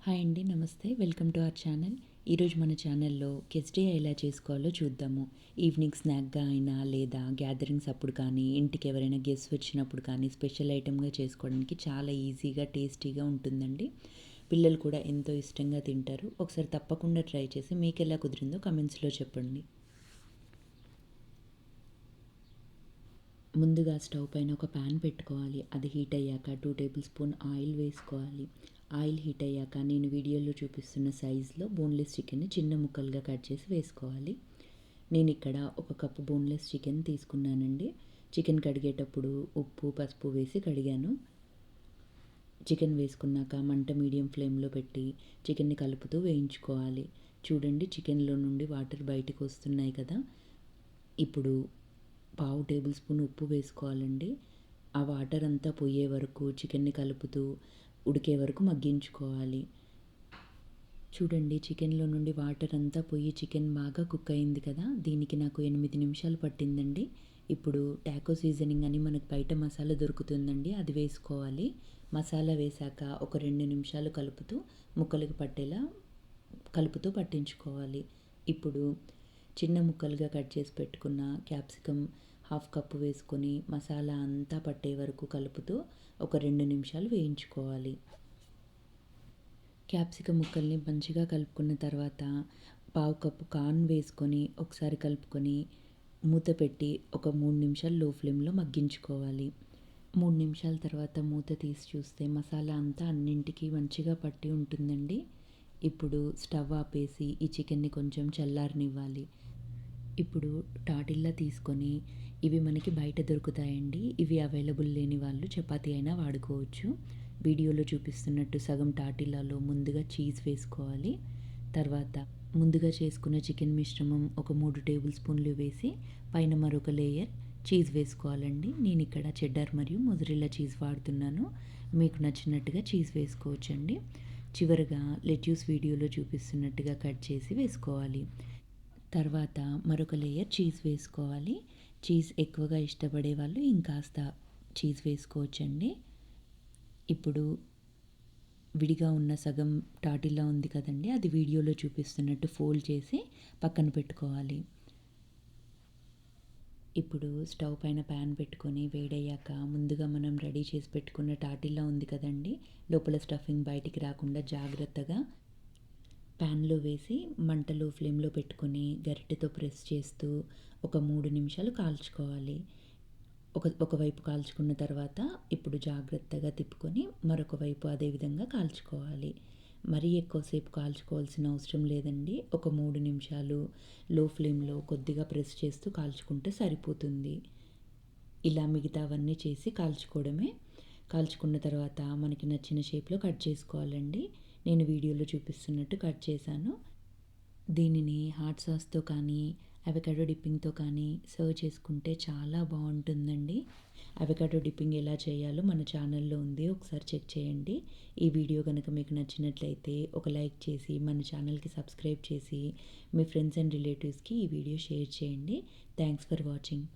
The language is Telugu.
హాయ్ అండి, నమస్తే. Welcome to our channel. ఈరోజు మన ఛానల్లో కెస్డే ఎలా చేసుకోవాలో చూద్దాము. ఈవినింగ్ స్నాక్గా అయినా లేదా గ్యాదరింగ్స్ అప్పుడు కానీ, ఇంటికి ఎవరైనా గెస్ట్ వచ్చినప్పుడు కానీ స్పెషల్ ఐటెంగా చేసుకోవడానికి చాలా ఈజీగా టేస్టీగా ఉంటుందండి. పిల్లలు కూడా ఎంతో ఇష్టంగా తింటారు. ఒకసారి తప్పకుండా ట్రై చేసి మీకు ఎలా కుదిరిందో కమెంట్స్లో చెప్పండి. ముందుగా స్టవ్ పైన ఒక ప్యాన్ పెట్టుకోవాలి. అది హీట్ అయ్యాక 2 టేబుల్ స్పూన్ ఆయిల్ వేసుకోవాలి. ఆయిల్ హీట్ అయ్యాక నేను వీడియోలో చూపిస్తున్న సైజులో బోన్లెస్ చికెన్ని చిన్న ముక్కలుగా కట్ చేసి వేసుకోవాలి. నేను ఇక్కడ 1 కప్పు బోన్లెస్ చికెన్ తీసుకున్నానండి. చికెన్ కడిగేటప్పుడు ఉప్పు, పసుపు వేసి కడిగాను. చికెన్ వేసుకున్నాక మంట మీడియం ఫ్లేమ్లో పెట్టి చికెన్ని కలుపుతూ వేయించుకోవాలి. చూడండి, చికెన్లో నుండి వాటర్ బయటకు వస్తున్నాయి కదా. ఇప్పుడు పావు టేబుల్ స్పూన్ ఉప్పు వేసుకోవాలండి. ఆ వాటర్ అంతా పోయే వరకు చికెన్ని కలుపుతూ ఉడికే వరకు మగ్గించుకోవాలి. చూడండి, చికెన్లో నుండి వాటర్ అంతా పోయి చికెన్ బాగా కుక్ అయింది కదా. దీనికి నాకు 8 నిమిషాలు పట్టిందండి. ఇప్పుడు టాకో సీజనింగ్ అని మనకు బయట మసాలా దొరుకుతుందండి, అది వేసుకోవాలి. మసాలా వేశాక ఒక 2 నిమిషాలు కలుపుతూ ముక్కలకు పట్టేలా కలుపుతూ పట్టించుకోవాలి. ఇప్పుడు చిన్న ముక్కలుగా కట్ చేసి పెట్టుకున్న క్యాప్సికమ్ హాఫ్ కప్పు వేసుకొని మసాలా అంతా పట్టే వరకు కలుపుతూ ఒక 2 నిమిషాలు వేయించుకోవాలి. క్యాప్సికమ్ ముక్కల్ని మంచిగా కలుపుకున్న తర్వాత పావు కప్పు కార్న్ వేసుకొని ఒకసారి కలుపుకొని మూత పెట్టి ఒక 3 నిమిషాలు లో ఫ్లేమ్లో మగ్గించుకోవాలి. 3 నిమిషాల తర్వాత మూత తీసి చూస్తే మసాలా అంతా అన్నింటికి మంచిగా పట్టి ఉంటుందండి. ఇప్పుడు స్టవ్ ఆపేసి ఈ చికెన్ని కొంచెం చల్లారనివ్వాలి. ఇప్పుడు టాటిల్లా తీసుకొని, ఇవి మనకి బయట దొరుకుతాయండి. ఇవి అవైలబుల్ లేని వాళ్ళు చపాతీ అయినా వాడుకోవచ్చు. వీడియోలో చూపిస్తున్నట్టు సగం టాటిల్లాలో ముందుగా చీజ్ వేసుకోవాలి. తర్వాత ముందుగా చేసుకున్న చికెన్ మిశ్రమం ఒక 3 టేబుల్ స్పూన్లు వేసి పైన మరొక లేయర్ చీజ్ వేసుకోవాలండి. నేను ఇక్కడ చెడ్డర్ మరియు మొజరెల్లా చీజ్ వాడుతున్నాను. మీకు నచ్చినట్టుగా చీజ్ వేసుకోవచ్చండి. చివరగా లెట్యూస్ వీడియోలో చూపిస్తున్నట్టుగా కట్ చేసి వేసుకోవాలి. తర్వాత మరొక లేయర్ చీజ్ వేసుకోవాలి. చీజ్ ఎక్కువగా ఇష్టపడే వాళ్ళు ఇంకాస్త చీజ్ వేసుకోవచ్చండి. ఇప్పుడు విడిగా ఉన్న సగం టాటిల్లా ఉంది కదండి, అది వీడియోలో చూపిస్తున్నట్టు ఫోల్డ్ చేసి పక్కన పెట్టుకోవాలి. ఇప్పుడు స్టవ్ పైన ప్యాన్ పెట్టుకొని వేడయ్యాక ముందుగా మనం రెడీ చేసి పెట్టుకున్న టాటిల్లా ఉంది కదండి, లోపల స్టఫింగ్ బయటికి రాకుండా జాగ్రత్తగా ప్యాన్లో వేసి మంటలో ఫ్లేమ్లో పెట్టుకొని గరిటెతో ప్రెస్ చేస్తూ ఒక 3 నిమిషాలు కాల్చుకోవాలి. ఒకవైపు కాల్చుకున్న తర్వాత ఇప్పుడు జాగ్రత్తగా తిప్పుకొని మరొక వైపు అదేవిధంగా కాల్చుకోవాలి. మరీ ఎక్కువసేపు కాల్చుకోవాల్సిన అవసరం లేదండి. ఒక 3 నిమిషాలు లో ఫ్లేమ్లో కొద్దిగా ప్రెస్ చేస్తూ కాల్చుకుంటే సరిపోతుంది. ఇలా మిగతావన్నీ చేసి కాల్చుకోవడమే. కాల్చుకున్న తర్వాత మనకి నచ్చిన షేప్లో కట్ చేసుకోవాలండి. నేను వీడియోలో చూపిస్తున్నట్టు కట్ చేశాను. దీనిని హాట్ సాస్తో కానీ అవకాడో డిప్పింగ్తో కానీ సర్వ్ చేసుకుంటే చాలా బాగుంటుందండి. అవకాడో డిప్పింగ్ ఎలా చేయాలో మన ఛానల్లో ఉంది, ఒకసారి చెక్ చేయండి. ఈ వీడియో కనుక మీకు నచ్చినట్లయితే ఒక లైక్ చేసి మన ఛానల్కి సబ్స్క్రైబ్ చేసి మీ ఫ్రెండ్స్ అండ్ రిలేటివ్స్కి ఈ వీడియో షేర్ చేయండి. Thanks for watching.